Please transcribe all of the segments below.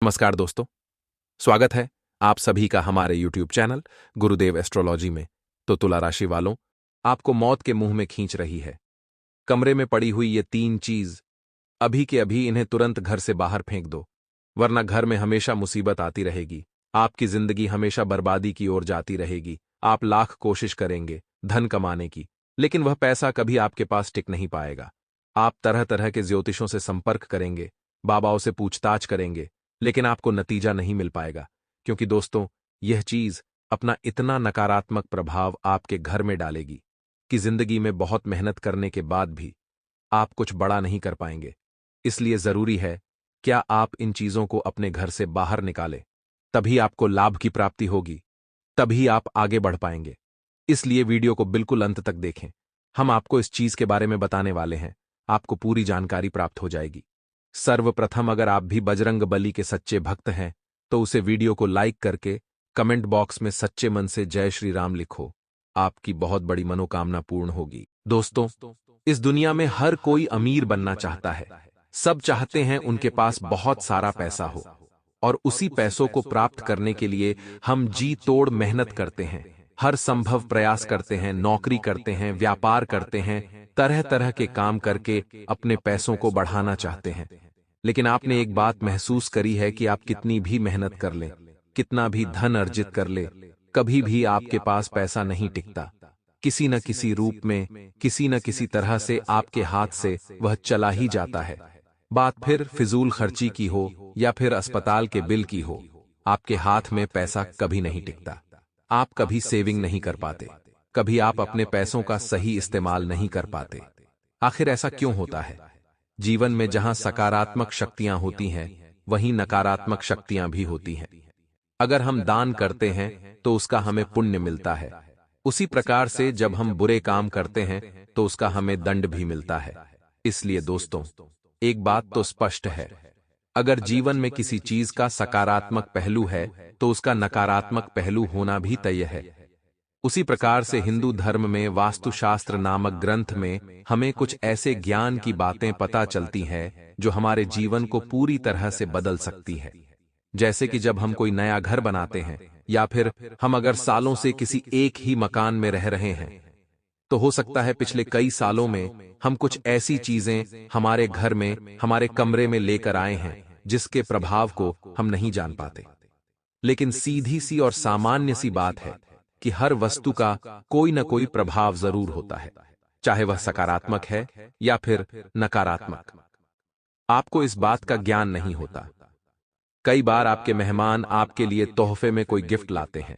नमस्कार दोस्तों, स्वागत है आप सभी का हमारे YouTube चैनल गुरुदेव एस्ट्रोलॉजी में। तो तुला राशि वालों, आपको मौत के मुंह में खींच रही है। कमरे में पड़ी हुई ये 3 चीज अभी के अभी इन्हें तुरंत घर से बाहर फेंक दो, वरना घर में हमेशा मुसीबत आती रहेगी। आपकी जिंदगी हमेशा बर्बादी की ओर जाती रहेगी। आप लाख कोशिश करेंगे धन कमाने की, लेकिन वह पैसा कभी आपके पास टिक नहीं पाएगा। आप तरह तरह के ज्योतिषों से संपर्क करेंगे, बाबाओं से पूछताछ करेंगे, लेकिन आपको नतीजा नहीं मिल पाएगा, क्योंकि दोस्तों यह चीज अपना इतना नकारात्मक प्रभाव आपके घर में डालेगी कि जिंदगी में बहुत मेहनत करने के बाद भी आप कुछ बड़ा नहीं कर पाएंगे। इसलिए जरूरी है क्या आप इन चीजों को अपने घर से बाहर निकालें, तभी आपको लाभ की प्राप्ति होगी, तभी आप आगे बढ़ पाएंगे। इसलिए वीडियो को बिल्कुल अंत तक देखें। हम आपको इस चीज के बारे में बताने वाले हैं, आपको पूरी जानकारी प्राप्त हो जाएगी। सर्वप्रथम अगर आप भी बजरंग बली के सच्चे भक्त हैं तो उसे वीडियो को लाइक करके कमेंट बॉक्स में सच्चे मन से जय श्री राम लिखो। आपकी बहुत बड़ी मनोकामना पूर्ण होगी। दोस्तों, इस दुनिया में हर कोई अमीर बनना चाहता है। सब चाहते हैं उनके पास बहुत सारा पैसा हो, और उसी पैसों को प्राप्त करने के लिए हम जी तोड़ मेहनत करते हैं, हर संभव प्रयास करते हैं, नौकरी करते हैं, व्यापार करते हैं, तरह तरह के काम करके अपने पैसों को बढ़ाना चाहते हैं। लेकिन आपने एक बात महसूस करी है कि आप कितनी भी मेहनत कर लें, कितना भी धन अर्जित कर ले, कभी भी आपके पास पैसा नहीं टिकता। किसी न किसी रूप में, किसी न किसी तरह से आपके हाथ से वह चला ही जाता है। बात फिर फिजूल खर्ची की हो या फिर अस्पताल के बिल की हो, आपके हाथ में पैसा कभी नहीं टिकता। आप कभी सेविंग नहीं कर पाते, कभी आप अपने पैसों का सही इस्तेमाल नहीं कर पाते। आखिर ऐसा क्यों होता है? जीवन में जहां सकारात्मक शक्तियां होती हैं, वहीं नकारात्मक शक्तियां भी होती हैं। अगर हम दान करते हैं तो उसका हमें पुण्य मिलता है, उसी प्रकार से जब हम बुरे काम करते हैं तो उसका हमें दंड भी मिलता है। इसलिए दोस्तों, एक बात तो स्पष्ट है, अगर जीवन में किसी चीज का सकारात्मक पहलू है तो उसका नकारात्मक पहलू होना भी तय है। उसी प्रकार से हिंदू धर्म में वास्तुशास्त्र नामक ग्रंथ में हमें कुछ ऐसे ज्ञान की बातें पता चलती हैं जो हमारे जीवन को पूरी तरह से बदल सकती है। जैसे कि जब हम कोई नया घर बनाते हैं, या फिर हम अगर सालों से किसी एक ही मकान में रह रहे हैं, तो हो सकता है पिछले कई सालों में हम कुछ ऐसी चीजें हमारे घर में, हमारे कमरे में लेकर आए हैं जिसके प्रभाव को हम नहीं जान पाते। लेकिन सीधी सी और सामान्य सी बात है कि हर वस्तु का कोई न कोई प्रभाव जरूर होता है, चाहे वह सकारात्मक है या फिर नकारात्मक। आपको इस बात का ज्ञान नहीं होता। कई बार आपके मेहमान आपके लिए तोहफे में कोई गिफ्ट लाते हैं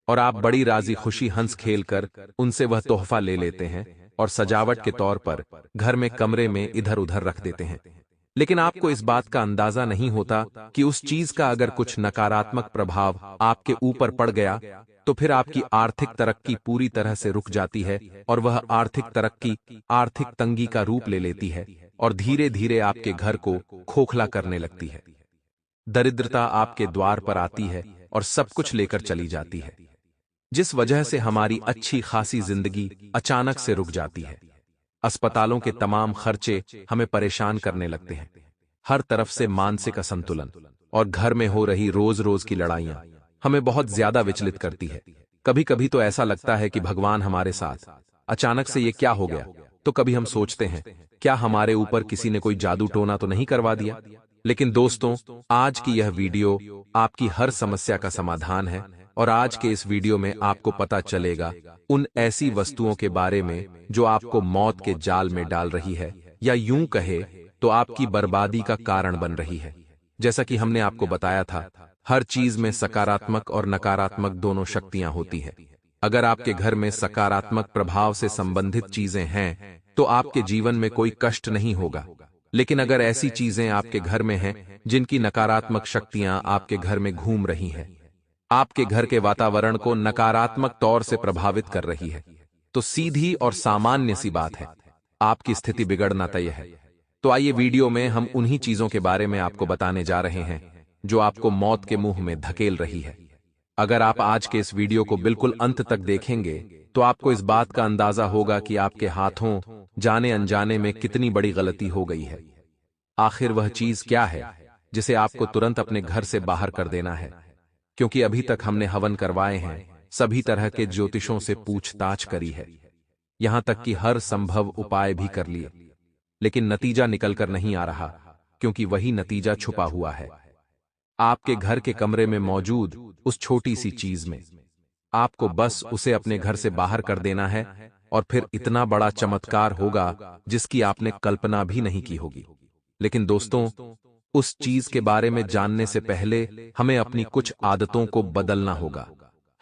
और आप बड़ी राजी खुशी हंस खेल कर उनसे वह तोहफा ले लेते हैं और सजावट के तौर पर घर में कमरे में इधर उधर रख देते हैं। लेकिन आपको इस बात का अंदाजा नहीं होता कि उस चीज का अगर कुछ नकारात्मक प्रभाव आपके ऊपर पड़ गया तो फिर आपकी आर्थिक तरक्की पूरी तरह से रुक जाती है, और वह आर्थिक तरक्की आर्थिक तंगी का रूप ले लेती है और धीरे धीरे आपके घर को खोखला करने लगती है। दरिद्रता आपके द्वार पर आती है और सब कुछ लेकर चली जाती है, जिस वजह से हमारी अच्छी खासी जिंदगी अचानक से रुक जाती है। अस्पतालों के तमाम खर्चे हमें परेशान करने लगते हैं, हर तरफ से मानसिक असंतुलन और घर में हो रही रोज रोज की लड़ाइयां हमें बहुत ज्यादा विचलित करती है। कभी कभी तो ऐसा लगता है कि भगवान हमारे साथ, अचानक से ये क्या हो गया। तो कभी हम सोचते हैं क्या हमारे ऊपर किसी ने कोई जादू टोना तो नहीं करवा दिया। लेकिन दोस्तों, आज की यह वीडियो आपकी हर समस्या का समाधान है, और आज के इस वीडियो में आपको पता चलेगा उन ऐसी वस्तुओं के बारे में जो आपको मौत के जाल में डाल रही है, या यूं कहे तो आपकी बर्बादी का कारण बन रही है। जैसा कि हमने आपको बताया था, हर चीज में सकारात्मक और नकारात्मक दोनों शक्तियां होती हैं। अगर आपके घर में सकारात्मक प्रभाव से संबंधित चीजें हैं तो आपके जीवन में कोई कष्ट नहीं होगा। लेकिन अगर ऐसी चीजें आपके घर में हैं जिनकी नकारात्मक शक्तियां आपके घर में घूम रही हैं, आपके घर के वातावरण को नकारात्मक तौर से प्रभावित कर रही है, तो सीधी और सामान्य सी बात है, आपकी स्थिति बिगड़ना तय है। तो आइए वीडियो में हम उन्हीं चीजों के बारे में आपको बताने जा रहे हैं जो आपको मौत के मुंह में धकेल रही है। अगर आप आज के इस वीडियो को बिल्कुल अंत तक देखेंगे तो आपको इस बात का अंदाजा होगा कि आपके हाथों जाने अनजाने में कितनी बड़ी गलती हो गई है। आखिर वह चीज क्या है जिसे आपको तुरंत अपने घर से बाहर कर देना है, क्योंकि अभी तक हमने हवन करवाए हैं, सभी तरह के ज्योतिषों से पूछताछ करी है, यहां तक कि हर संभव उपाय भी कर लिए, लेकिन नतीजा निकलकर नहीं आ रहा, क्योंकि वही नतीजा छुपा हुआ है आपके घर के कमरे में मौजूद उस छोटी सी चीज में। आपको बस उसे अपने घर से बाहर कर देना है और फिर इतना बड़ा चमत्कार होगा जिसकी आपने कल्पना भी नहीं की होगी। लेकिन दोस्तों, उस चीज के बारे में जानने से पहले हमें अपनी कुछ आदतों को बदलना होगा।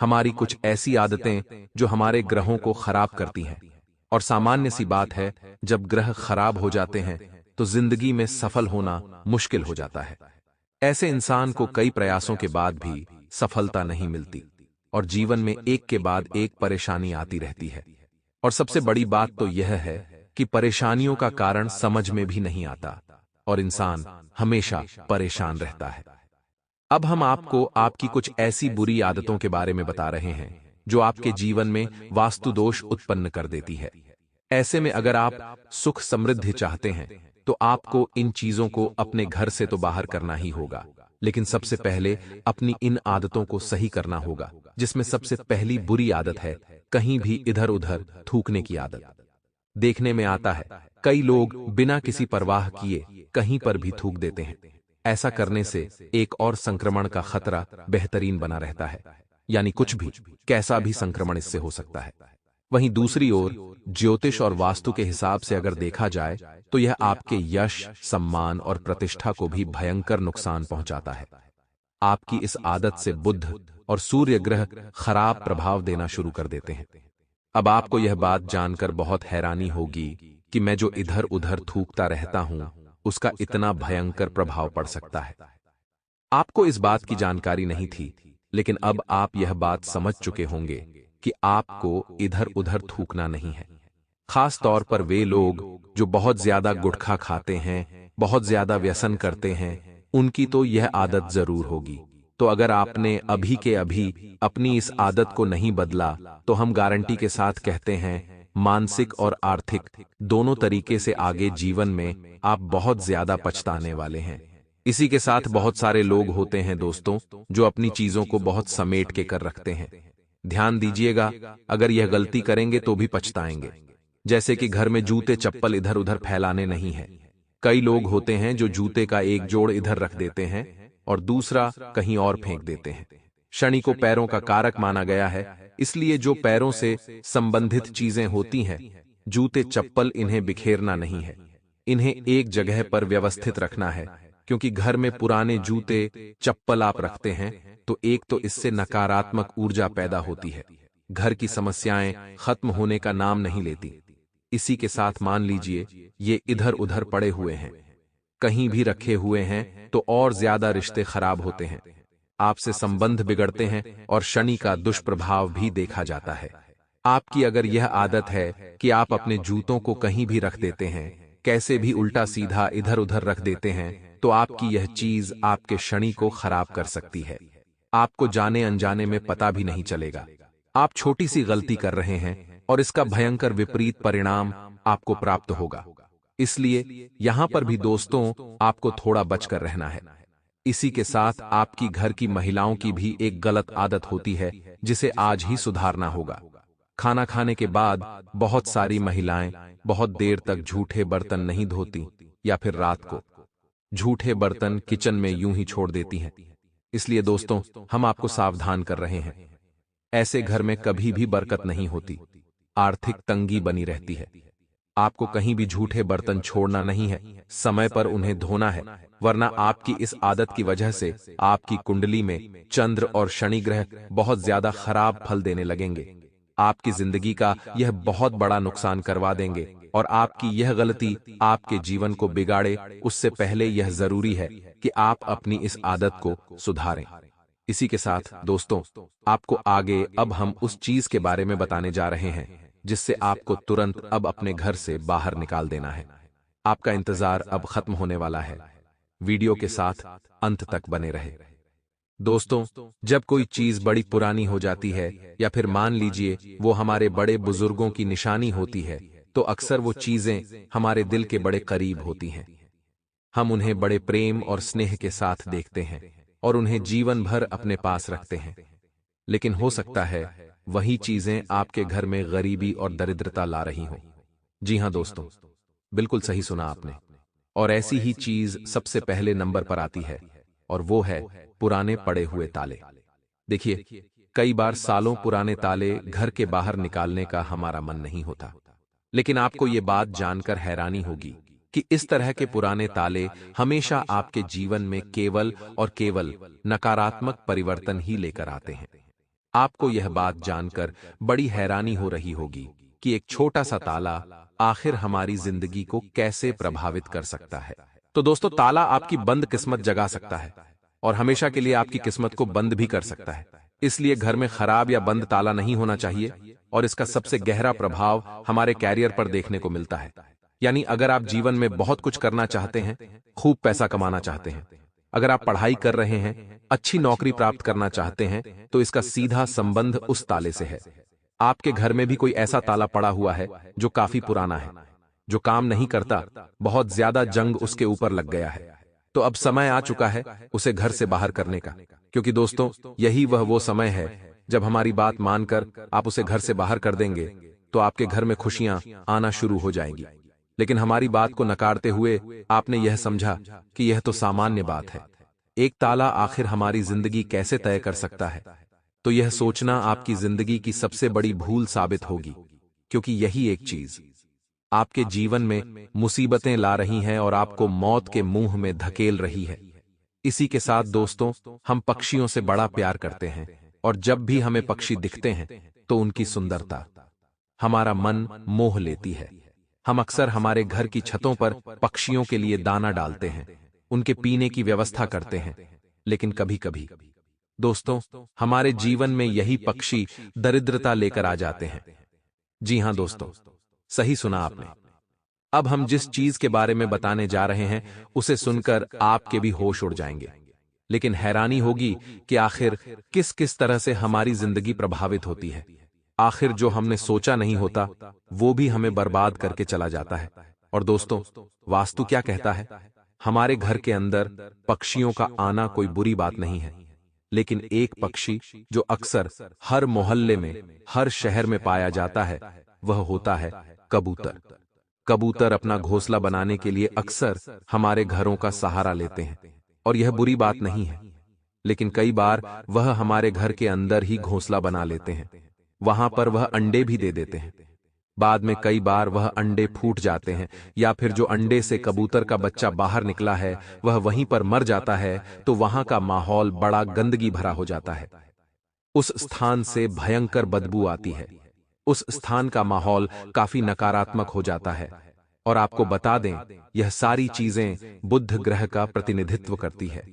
हमारी कुछ ऐसी आदतें जो हमारे ग्रहों को खराब करती हैं, और सामान्य सी बात है, जब ग्रह खराब हो जाते हैं तो जिंदगी में सफल होना मुश्किल हो जाता है। ऐसे इंसान को कई प्रयासों के बाद भी सफलता नहीं मिलती और जीवन में एक के बाद एक परेशानी आती रहती है। और सबसे बड़ी बात तो यह है कि परेशानियों का कारण समझ में भी नहीं आता और इंसान हमेशा परेशान रहता है। अब हम आपको आपकी कुछ ऐसी बुरी आदतों के बारे में बता रहे हैं जो आपके जीवन में वास्तु दोष उत्पन्न कर देती है। ऐसे में अगर आप सुख समृद्धि चाहते हैं तो आपको इन चीजों को अपने घर से तो बाहर करना ही होगा, लेकिन सबसे पहले अपनी इन आदतों को सही करना होगा, जिसमें सबसे पहली बुरी आदत है कहीं भी इधर उधर थूकने की आदत। देखने में आता है कई लोग बिना किसी परवाह किए कहीं पर भी थूक देते हैं। ऐसा करने से एक और संक्रमण का खतरा बेहतरीन बना रहता है, यानी कुछ भी कैसा भी संक्रमण इससे हो सकता है। वहीं दूसरी ओर ज्योतिष और वास्तु के हिसाब से अगर देखा जाए तो यह आपके यश, सम्मान और प्रतिष्ठा को भी भयंकर नुकसान पहुंचाता है। आपकी इस आदत से बुध और सूर्य ग्रह खराब प्रभाव देना शुरू कर देते हैं। अब आपको यह बात जानकर बहुत हैरानी होगी कि मैं जो इधर उधर थूकता रहता हूं उसका इतना भयंकर प्रभाव पड़ सकता है। आपको इस बात की जानकारी नहीं थी, लेकिन अब आप यह बात समझ चुके होंगे कि आपको इधर उधर थूकना नहीं है। खास तौर पर वे लोग जो बहुत ज्यादा गुटखा खाते हैं, बहुत ज्यादा व्यसन करते हैं, उनकी तो यह आदत जरूर होगी। तो अगर आपने अभी के अभी अपनी इस आदत को नहीं बदला तो हम गारंटी के साथ कहते हैं मानसिक और आर्थिक दोनों तरीके से आगे जीवन में आप बहुत ज्यादा पछताने वाले हैं। इसी के साथ बहुत सारे लोग होते हैं दोस्तों जो अपनी चीजों को बहुत समेट के कर रखते हैं। ध्यान दीजिएगा, अगर यह गलती करेंगे तो भी पछताएंगे। जैसे कि घर में जूते चप्पल इधर उधर फैलाने नहीं है। कई लोग होते हैं जो जूते का एक जोड़ इधर रख देते हैं और दूसरा कहीं और फेंक देते हैं। शनि को पैरों का कारक माना गया है, इसलिए जो पैरों से संबंधित चीजें होती हैं, जूते चप्पल, इन्हें बिखेरना नहीं है। इन्हें एक जगह पर व्यवस्थित रखना है, क्योंकि घर में पुराने जूते चप्पल आप रखते हैं तो एक तो इससे नकारात्मक ऊर्जा पैदा होती है, घर की समस्याएं खत्म होने का नाम नहीं लेती। इसी के साथ मान लीजिए ये इधर उधर पड़े हुए हैं, कहीं भी रखे हुए हैं तो और ज्यादा रिश्ते खराब होते हैं, आपसे संबंध बिगड़ते हैं और शनि का दुष्प्रभाव भी देखा जाता है। आपकी अगर यह आदत है कि आप अपने जूतों को कहीं भी रख देते हैं, कैसे भी उल्टा सीधा इधर उधर रख देते हैं, तो आपकी यह चीज आपके शनि को खराब कर सकती है। आपको जाने अनजाने में पता भी नहीं चलेगा। आप छोटी सी गलती कर रहे हैं और इसका भयंकर विपरीत परिणाम आपको प्राप्त होगा। इसलिए यहां पर भी दोस्तों आपको थोड़ा बचकर रहना है। इसी के साथ आपकी घर की महिलाओं की भी एक गलत आदत होती है जिसे आज ही सुधारना होगा। खाना खाने के बाद बहुत सारी महिलाएं बहुत देर तक झूठे बर्तन नहीं धोती या फिर रात को झूठे बर्तन किचन में यूं ही छोड़ देती हैं। इसलिए दोस्तों हम आपको सावधान कर रहे हैं, ऐसे घर में कभी भी बरकत नहीं होती, आर्थिक तंगी बनी रहती है। आपको कहीं भी झूठे बर्तन छोड़ना नहीं है, समय पर उन्हें धोना है, वरना आपकी इस आदत की वजह से आपकी कुंडली में चंद्र और शनि ग्रह बहुत ज्यादा खराब फल देने लगेंगे। आपकी जिंदगी का यह बहुत बड़ा नुकसान करवा देंगे और आपकी यह गलती आपके जीवन को बिगाड़े, उससे पहले यह जरूरी है कि आप अपनी इस आदत को सुधारें। इसी के साथ दोस्तों आपको आगे अब हम उस चीज के बारे में बताने जा रहे हैं जिससे आपको तुरंत अब अपने घर से बाहर निकाल देना है। आपका इंतजार अब खत्म होने वाला है। वीडियो के साथ अंत तक बने रहे। दोस्तों जब कोई चीज बड़ी पुरानी हो जाती है या फिर मान लीजिए वो हमारे बड़े बुजुर्गों की निशानी होती है, तो अक्सर वो चीजें हमारे दिल के बड़े करीब होती हैं। हम उन्हें बड़े प्रेम और स्नेह के साथ देखते हैं और उन्हें जीवन भर अपने पास रखते हैं। लेकिन हो सकता है वही चीजें आपके घर में गरीबी और दरिद्रता ला रही हों। जी हां दोस्तों, बिल्कुल सही सुना आपने। और ऐसी ही चीज सबसे पहले नंबर पर आती है, और वो है पुराने पड़े हुए ताले। देखिए, कई बार सालों पुराने ताले घर के बाहर निकालने का हमारा मन नहीं होता, लेकिन आपको ये बात जानकर हैरानी होगी कि इस तरह के पुराने ताले हमेशा आपके जीवन में केवल और केवल नकारात्मक परिवर्तन ही लेकर आते हैं। आपको यह बात जानकर बड़ी हैरानी हो रही होगी कि एक छोटा सा ताला आखिर हमारी जिंदगी को कैसे प्रभावित कर सकता है। तो दोस्तों, ताला आपकी बंद किस्मत जगा सकता है और हमेशा के लिए आपकी किस्मत को बंद भी कर सकता है। इसलिए घर में खराब या बंद ताला नहीं होना चाहिए, और इसका सबसे गहरा प्रभाव हमारे कैरियर पर देखने को मिलता है। यानी अगर आप जीवन में बहुत कुछ करना चाहते हैं, खूब पैसा कमाना चाहते हैं, अगर आप पढ़ाई कर रहे हैं, अच्छी नौकरी प्राप्त करना चाहते हैं, तो इसका सीधा संबंध उस ताले से है। आपके घर में भी कोई ऐसा ताला पड़ा हुआ है जो काफी पुराना है, जो काम नहीं करता, बहुत ज्यादा जंग उसके ऊपर लग गया है, तो अब समय आ चुका है उसे घर से बाहर करने का। क्योंकि दोस्तों, यही वो समय है जब हमारी बात मानकर आप उसे घर से बाहर कर देंगे तो आपके घर में खुशियां आना शुरू हो जाएंगी। लेकिन हमारी बात को नकारते हुए आपने यह समझा कि यह तो सामान्य बात है। एक ताला आखिर हमारी जिंदगी कैसे तय कर सकता है? तो यह सोचना आपकी जिंदगी की सबसे बड़ी भूल साबित होगी, क्योंकि यही एक चीज आपके जीवन में मुसीबतें ला रही हैं और आपको मौत के मुंह में धकेल रही है। इसी के साथ दोस्तों, हम पक्षियों से बड़ा प्यार करते हैं, और जब भी हमें पक्षी दिखते हैं तो उनकी सुंदरता हमारा मन मोह लेती है। हम अक्सर हमारे घर की छतों पर पक्षियों के लिए दाना डालते हैं, उनके पीने की व्यवस्था करते हैं, लेकिन कभी कभी दोस्तों, हमारे जीवन में यही पक्षी दरिद्रता लेकर आ जाते हैं। जी हां दोस्तों, सही सुना आपने। अब हम जिस चीज के बारे में बताने जा रहे हैं उसे सुनकर आपके भी होश उड़ जाएंगे। लेकिन हैरानी होगी कि आखिर किस किस तरह से हमारी जिंदगी प्रभावित होती है। आखिर जो हमने सोचा नहीं होता वो भी हमें बर्बाद करके चला जाता है। और दोस्तों, वास्तु क्या कहता है? हमारे घर के अंदर पक्षियों का आना कोई बुरी बात नहीं है, लेकिन एक पक्षी जो अक्सर हर मोहल्ले में, हर शहर में पाया जाता है, वह होता है कबूतर। कबूतर अपना घोंसला बनाने के लिए अक्सर हमारे घरों का सहारा लेते हैं, और यह बुरी बात नहीं है। लेकिन कई बार वह हमारे घर के अंदर ही घोंसला बना लेते हैं, वहां पर वह अंडे भी दे देते हैं। बाद में कई बार वह अंडे फूट जाते हैं, या फिर जो अंडे से कबूतर का बच्चा बाहर निकला है वह वहीं पर मर जाता है, तो वहां का माहौल बड़ा गंदगी भरा हो जाता है। उस स्थान से भयंकर बदबू आती है, उस स्थान का माहौल काफी नकारात्मक हो जाता है। और आपको बता दें, यह सारी चीजें बुध ग्रह का प्रतिनिधित्व करती है।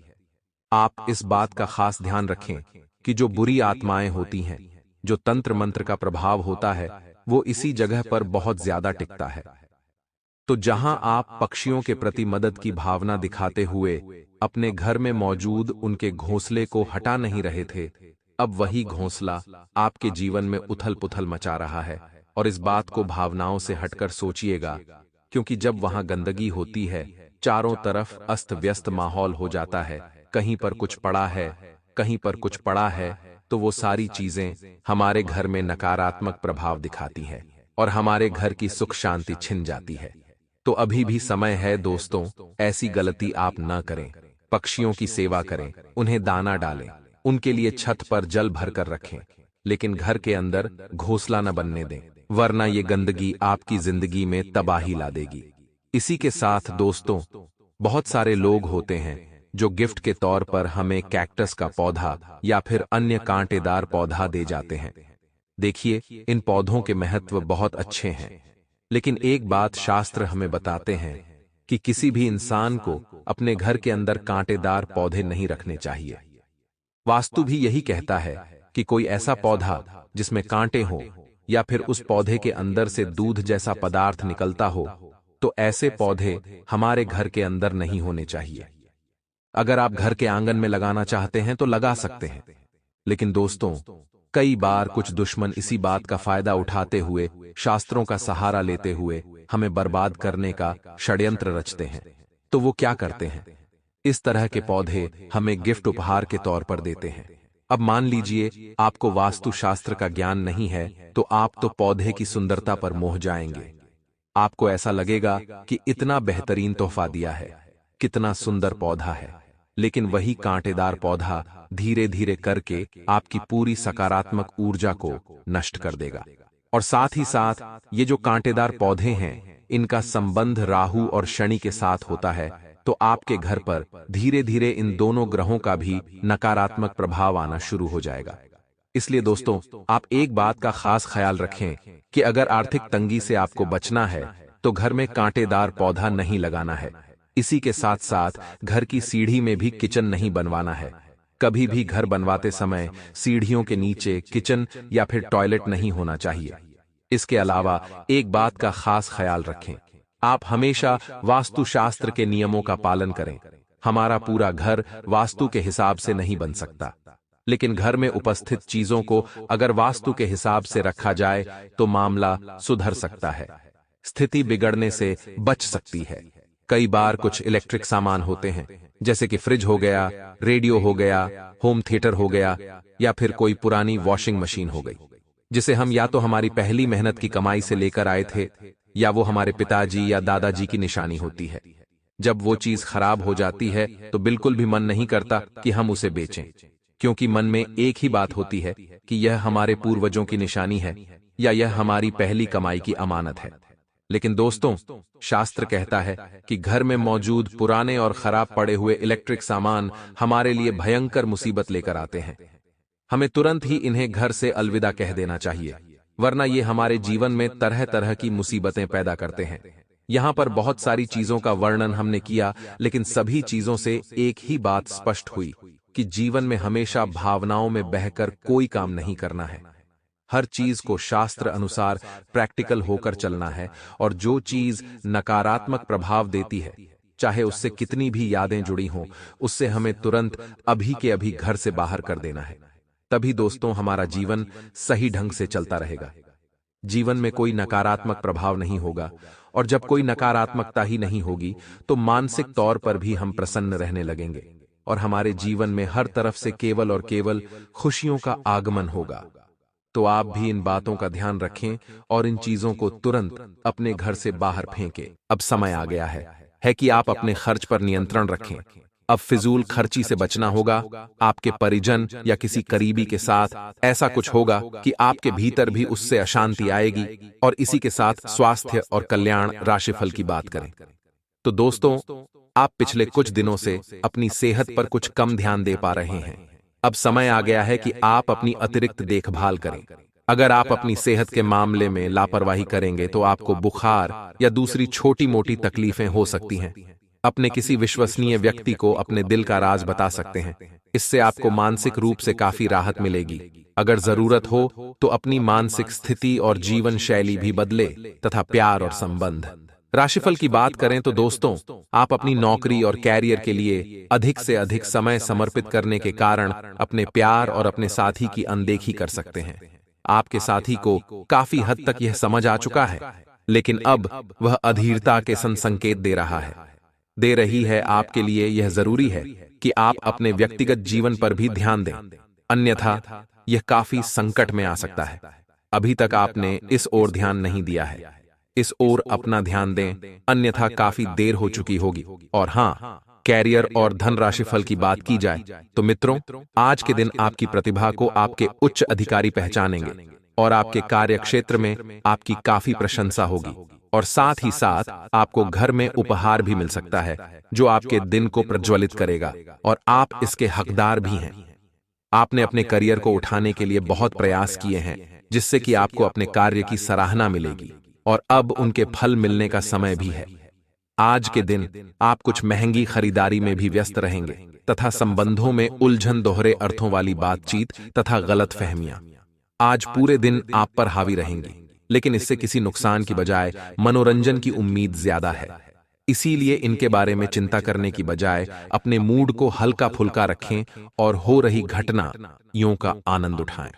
आप इस बात का खास ध्यान रखें कि जो बुरी आत्माएं होती हैं, जो तंत्र मंत्र का प्रभाव होता है, वो इसी जगह पर बहुत ज्यादा टिकता है। तो जहां आप पक्षियों के प्रति मदद की भावना दिखाते हुए अपने घर में मौजूद उनके घोंसले को हटा नहीं रहे थे, अब वही घोंसला आपके जीवन में उथल पुथल मचा रहा है। और इस बात को भावनाओं से हटकर सोचिएगा, क्योंकि जब वहां गंदगी होती है, चारों तरफ अस्त व्यस्त माहौल हो जाता है, कहीं पर कुछ पड़ा है, कहीं पर कुछ पड़ा है, तो वो सारी चीजें हमारे घर में नकारात्मक प्रभाव दिखाती हैं और हमारे घर की सुख शांति छिन जाती है। तो अभी भी समय है दोस्तों, ऐसी गलती आप न करें। पक्षियों की सेवा करें, उन्हें दाना डालें, उनके लिए छत पर जल भरकर रखें, लेकिन घर के अंदर घोंसला न बनने दें, वरना ये गंदगी आपकी जिंदगी में तबाही ला देगी। इसी के साथ दोस्तों, बहुत सारे लोग होते हैं जो गिफ्ट के तौर पर हमें कैक्टस का पौधा या फिर अन्य कांटेदार पौधा दे जाते हैं। देखिए, इन पौधों के महत्व बहुत अच्छे हैं, लेकिन एक बात शास्त्र हमें बताते हैं कि किसी भी इंसान को अपने घर के अंदर कांटेदार पौधे नहीं रखने चाहिए। वास्तु भी यही कहता है कि कोई ऐसा पौधा जिसमें कांटे हो, या फिर उस पौधे के अंदर से दूध जैसा पदार्थ निकलता हो, तो ऐसे पौधे हमारे घर के अंदर नहीं होने चाहिए। अगर आप घर के आंगन में लगाना चाहते हैं तो लगा सकते हैं, लेकिन दोस्तों, कई बार कुछ दुश्मन इसी बात का फायदा उठाते हुए, शास्त्रों का सहारा लेते हुए हमें बर्बाद करने का षड्यंत्र रचते हैं। तो वो क्या करते हैं? इस तरह के पौधे हमें गिफ्ट उपहार के तौर पर देते हैं। अब मान लीजिए आपको वास्तुशास्त्र का ज्ञान नहीं है, तो आप तो पौधे की सुंदरता पर मोह जाएंगे। आपको ऐसा लगेगा कि इतना बेहतरीन तोहफा दिया है, कितना सुंदर पौधा है। लेकिन वही कांटेदार पौधा धीरे धीरे करके आपकी पूरी सकारात्मक ऊर्जा को नष्ट कर देगा। और साथ ही साथ ये जो कांटेदार पौधे हैं, इनका संबंध राहु और शनि के साथ होता है, तो आपके घर पर धीरे धीरे इन दोनों ग्रहों का भी नकारात्मक प्रभाव आना शुरू हो जाएगा। इसलिए दोस्तों, आप एक बात का खास ख्याल रखें कि अगर आर्थिक तंगी से आपको बचना है, तो घर में कांटेदार पौधा नहीं लगाना है। इसी के साथ साथ घर की सीढ़ी में भी किचन नहीं बनवाना है। कभी भी घर बनवाते समय सीढ़ियों के नीचे किचन या फिर टॉयलेट नहीं होना चाहिए। इसके अलावा एक बात का खास ख्याल रखें, आप हमेशा वास्तुशास्त्र के नियमों का पालन करें। हमारा पूरा घर वास्तु के हिसाब से नहीं बन सकता, लेकिन घर में उपस्थित चीजों को अगर वास्तु के हिसाब से रखा जाए तो मामला सुधर सकता है, स्थिति बिगड़ने से बच सकती है। कई बार कुछ इलेक्ट्रिक सामान होते हैं, जैसे कि फ्रिज हो गया, रेडियो हो गया, होम थिएटर हो गया, या फिर कोई पुरानी वॉशिंग मशीन हो गई, जिसे हम या तो हमारी पहली मेहनत की कमाई से लेकर आए थे, या वो हमारे पिताजी या दादाजी की निशानी होती है। जब वो चीज खराब हो जाती है तो बिल्कुल भी मन नहीं करता कि हम उसे बेचें, क्योंकि मन में एक ही बात होती है कि यह हमारे पूर्वजों की निशानी है या यह हमारी पहली कमाई की अमानत है। लेकिन दोस्तों, शास्त्र कहता है कि घर में मौजूद पुराने और खराब पड़े हुए इलेक्ट्रिक सामान हमारे लिए भयंकर मुसीबत लेकर आते हैं। हमें तुरंत ही इन्हें घर से अलविदा कह देना चाहिए, वरना ये हमारे जीवन में तरह तरह की मुसीबतें पैदा करते हैं। यहाँ पर बहुत सारी चीजों का वर्णन हमने किया, लेकिन सभी चीजों से एक ही बात स्पष्ट हुई कि जीवन में हमेशा भावनाओं में बहकर कोई काम नहीं करना है। हर चीज को शास्त्र अनुसार प्रैक्टिकल होकर चलना है, और जो चीज नकारात्मक प्रभाव देती है, चाहे उससे कितनी भी यादें जुड़ी हों, उससे हमें तुरंत अभी के अभी घर से बाहर कर देना है। तभी दोस्तों हमारा जीवन सही ढंग से चलता रहेगा। जीवन में कोई नकारात्मक प्रभाव नहीं होगा, और जब कोई नकारात्मकता ही नहीं होगी तो मानसिक तौर पर भी हम प्रसन्न रहने लगेंगे, और हमारे जीवन में हर तरफ से केवल और केवल खुशियों का आगमन होगा। तो आप भी इन बातों का ध्यान रखें और इन चीजों को तुरंत अपने घर से बाहर फेंकें। अब समय आ गया है कि आप अपने खर्च पर नियंत्रण रखें। अब फिजूल खर्ची से बचना होगा। आपके परिजन या किसी करीबी के साथ ऐसा कुछ होगा कि आपके भीतर भी उससे अशांति आएगी। और इसी के साथ स्वास्थ्य और कल्याण राशिफल की बात करें तो दोस्तों, आप पिछले कुछ दिनों से अपनी सेहत पर कुछ कम ध्यान दे पा रहे हैं। अब समय आ गया है कि आप अपनी अतिरिक्त देखभाल करें। अगर आप अपनी सेहत के मामले में लापरवाही करेंगे तो आपको बुखार या दूसरी छोटी मोटी तकलीफें हो सकती हैं। अपने किसी विश्वसनीय व्यक्ति को अपने दिल का राज बता सकते हैं। इससे आपको मानसिक रूप से काफी राहत मिलेगी। अगर जरूरत हो तो अपनी मानसिक स्थिति और जीवन शैली भी बदले तथा प्यार और संबंध। राशिफल की बात करें तो दोस्तों, आप अपनी नौकरी और कैरियर के लिए अधिक से अधिक समय समर्पित करने के कारण अपने प्यार और अपने साथी की अनदेखी कर सकते हैं। आपके साथी को काफी हद तक यह समझ आ चुका है, लेकिन अब वह अधीरता के संकेत दे रही है। आपके लिए यह जरूरी है कि आप अपने व्यक्तिगत जीवन पर भी ध्यान दें, अन्यथा यह काफी संकट में आ सकता है। अभी तक आपने इस ओर ध्यान नहीं दिया है, इस ओर अपना ध्यान दें, अन्यथा काफी देर हो चुकी होगी। और हाँ, कैरियर और धन राशिफल की बात की जाए तो मित्रों, आज के दिन आपकी प्रतिभा को आपके उच्च अधिकारी पहचानेंगे और आपके कार्य क्षेत्र में आपकी काफी प्रशंसा होगी। और साथ ही साथ आपको घर में उपहार भी मिल सकता है जो आपके दिन को प्रज्वलित करेगा, और आप इसके हकदार भी हैं। आपने अपने करियर को उठाने के लिए बहुत प्रयास किए हैं, जिससे कि आपको अपने कार्य की सराहना मिलेगी, और अब उनके फल मिलने का समय भी है। आज के दिन आप कुछ महंगी खरीदारी में भी व्यस्त रहेंगे तथा संबंधों में उलझन, दोहरे अर्थों वाली बातचीत तथा गलतफहमियां आज पूरे दिन आप पर हावी रहेंगी। लेकिन इससे किसी नुकसान की बजाय मनोरंजन की उम्मीद ज्यादा है। इसीलिए इनके बारे में चिंता करने की बजाय अपने मूड को हल्का फुल्का रखें और हो रही घटनाओं का आनंद उठाएं।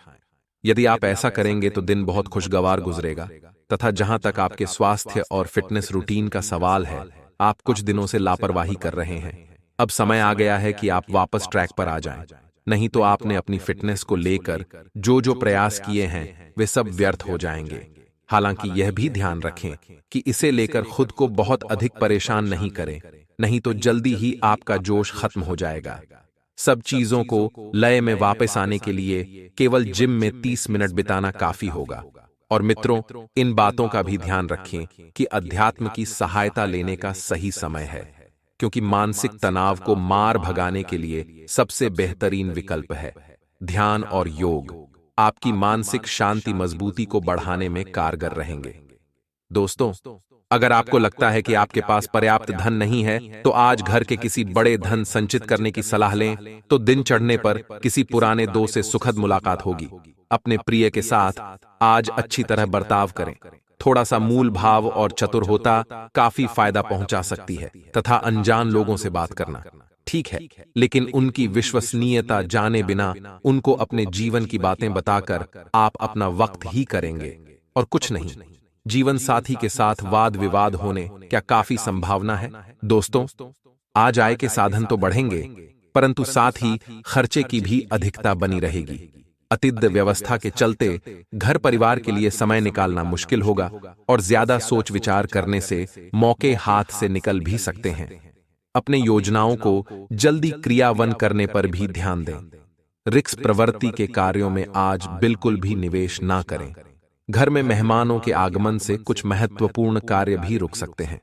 यदि आप ऐसा करेंगे तो दिन बहुत खुशगवार गुजरेगा। तथा जहां तक आपके स्वास्थ्य और फिटनेस रूटीन का सवाल है, आप कुछ दिनों से लापरवाही कर रहे हैं। अब समय आ गया है कि आप वापस ट्रैक पर आ जाएं। नहीं तो आपने अपनी फिटनेस को लेकर जो जो प्रयास किए हैं वे सब व्यर्थ हो जाएंगे। हालांकि यह भी ध्यान रखें कि इसे लेकर खुद को बहुत अधिक परेशान नहीं करें, नहीं तो जल्दी ही आपका जोश खत्म हो जाएगा। सब चीजों को लय में वापस आने के लिए केवल जिम में 30 मिनट बिताना काफी होगा। और मित्रों, इन बातों का भी ध्यान रखें कि अध्यात्म की सहायता लेने का सही समय है, क्योंकि मानसिक तनाव को मार भगाने के लिए सबसे बेहतरीन विकल्प है ध्यान और योग। आपकी मानसिक शांति मजबूती को बढ़ाने में कारगर रहेंगे। दोस्तों, अगर आपको लगता है कि आपके पास पर्याप्त धन नहीं है, तो आज घर के किसी बड़े धन संचित करने की सलाह लें। तो दिन चढ़ने पर किसी पुराने दोस्त से सुखद मुलाकात होगी। अपने प्रिय के साथ आज अच्छी तरह बर्ताव करें। थोड़ा सा मूल भाव और चतुर होता काफी फायदा पहुंचा सकती है। तथा अनजान लोगों से बात करना ठीक है, लेकिन उनकी विश्वसनीयता जाने बिना उनको अपने जीवन की बातें बताकर आप अपना वक्त ही करेंगे और कुछ नहीं। जीवन साथी के साथ वाद विवाद होने क्या काफी संभावना है। दोस्तों, आज आय के साधन तो बढ़ेंगे, परंतु साथ ही खर्चे की भी अधिकता बनी रहेगी। अतिद्ध व्यवस्था के चलते घर परिवार के लिए समय निकालना मुश्किल होगा और ज्यादा सोच विचार करने से मौके हाथ से निकल भी सकते हैं। अपने योजनाओं को जल्दी क्रियान्वयन करने पर भी ध्यान दें। रिस्क प्रवृत्ति के कार्यों में आज बिल्कुल भी निवेश ना करें। घर में मेहमानों के आगमन से कुछ महत्वपूर्ण कार्य भी रुक सकते हैं।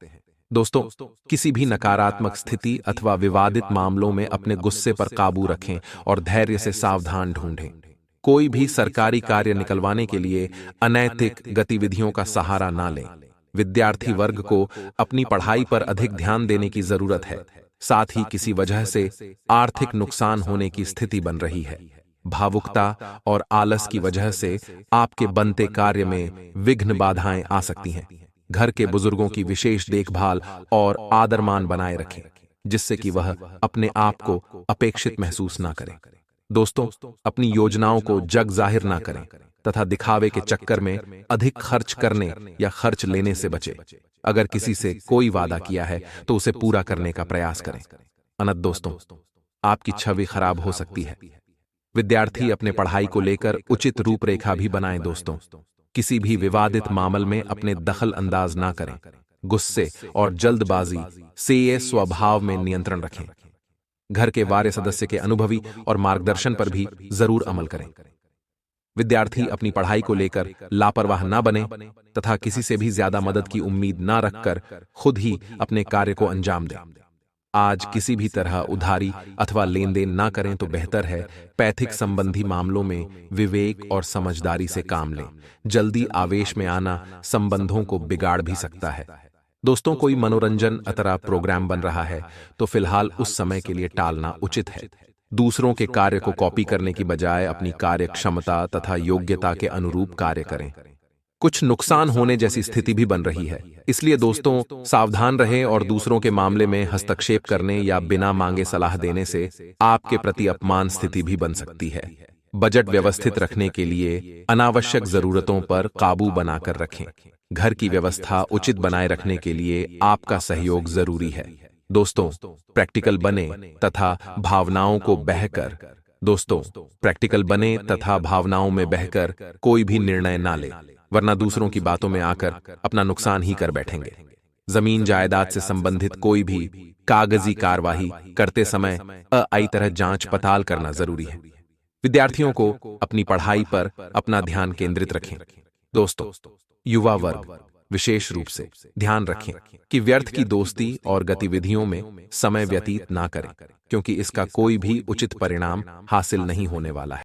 दोस्तों, किसी भी नकारात्मक स्थिति अथवा विवादित मामलों में अपने गुस्से पर काबू रखें और धैर्य से सावधान ढूंढें। कोई भी सरकारी कार्य निकलवाने के लिए अनैतिक गतिविधियों का सहारा ना लें। विद्यार्थी वर्ग को अपनी पढ़ाई पर अधिक ध्यान देने की जरूरत है। साथ ही किसी वजह से आर्थिक नुकसान होने की स्थिति बन रही है। भावुकता और आलस की वजह से आपके बनते कार्य में विघ्न बाधाएं आ सकती हैं। घर के बुजुर्गों की विशेष देखभाल और आदरमान बनाए रखें, जिससे कि वह अपने आप को अपेक्षित महसूस ना करें। दोस्तों, अपनी योजनाओं को जग जाहिर ना करें तथा दिखावे के चक्कर में अधिक खर्च करने या खर्च लेने से बचें। अगर किसी से कोई वादा किया है तो उसे पूरा करने का प्रयास करें। अन्यथा दोस्तों, आपकी छवि खराब हो सकती है। विद्यार्थी अपने पढ़ाई को लेकर उचित रूपरेखा भी बनाएं। दोस्तों, किसी भी विवादित मामले में अपने दखल अंदाज ना करें। गुस्से और जल्दबाजी से स्वभाव में नियंत्रण रखें। घर के वार्य सदस्य के अनुभवी और मार्गदर्शन पर भी जरूर अमल करें। विद्यार्थी अपनी पढ़ाई को लेकर लापरवाह ना बने तथा किसी से भी ज्यादा मदद की उम्मीद ना रखकर खुद ही अपने कार्य को अंजाम दें। आज किसी भी तरह उधारी अथवा लेन देन ना करें तो बेहतर है। पैतृक संबंधी मामलों में विवेक और समझदारी से काम लें। जल्दी आवेश में आना संबंधों को बिगाड़ भी सकता है। दोस्तों, कोई मनोरंजन अथवा प्रोग्राम बन रहा है तो फिलहाल उस समय के लिए टालना उचित है। दूसरों के कार्य को कॉपी करने की बजाय अपनी कार्य क्षमता तथा योग्यता के अनुरूप कार्य करें। कुछ नुकसान होने जैसी स्थिति भी बन रही है, इसलिए दोस्तों सावधान रहें और दूसरों के मामले में हस्तक्षेप करने या बिना मांगे सलाह देने से आपके प्रति अपमान स्थिति भी बन सकती है। बजट व्यवस्थित रखने के लिए अनावश्यक जरूरतों पर काबू बनाकर रखें। घर की व्यवस्था उचित बनाए रखने के लिए आपका सहयोग जरूरी है। दोस्तों, प्रैक्टिकल बने तथा भावनाओं को बहकर प्रैक्टिकल बने तथा भावनाओं में बहकर कोई भी निर्णय ना ले, वरना दूसरों की बातों में आकर अपना नुकसान ही कर बैठेंगे। जमीन जायदाद से संबंधित कोई भी कागजी कार्यवाही करते समय आई तरह जांच पड़ताल करना जरूरी है। विद्यार्थियों को अपनी पढ़ाई पर अपना ध्यान केंद्रित रखें। दोस्तों, युवा वर्ग विशेष रूप से ध्यान रखें कि व्यर्थ की दोस्ती और गतिविधियों में समय व्यतीत ना करें, क्योंकि इसका कोई भी उचित परिणाम हासिल नहीं होने वाला है।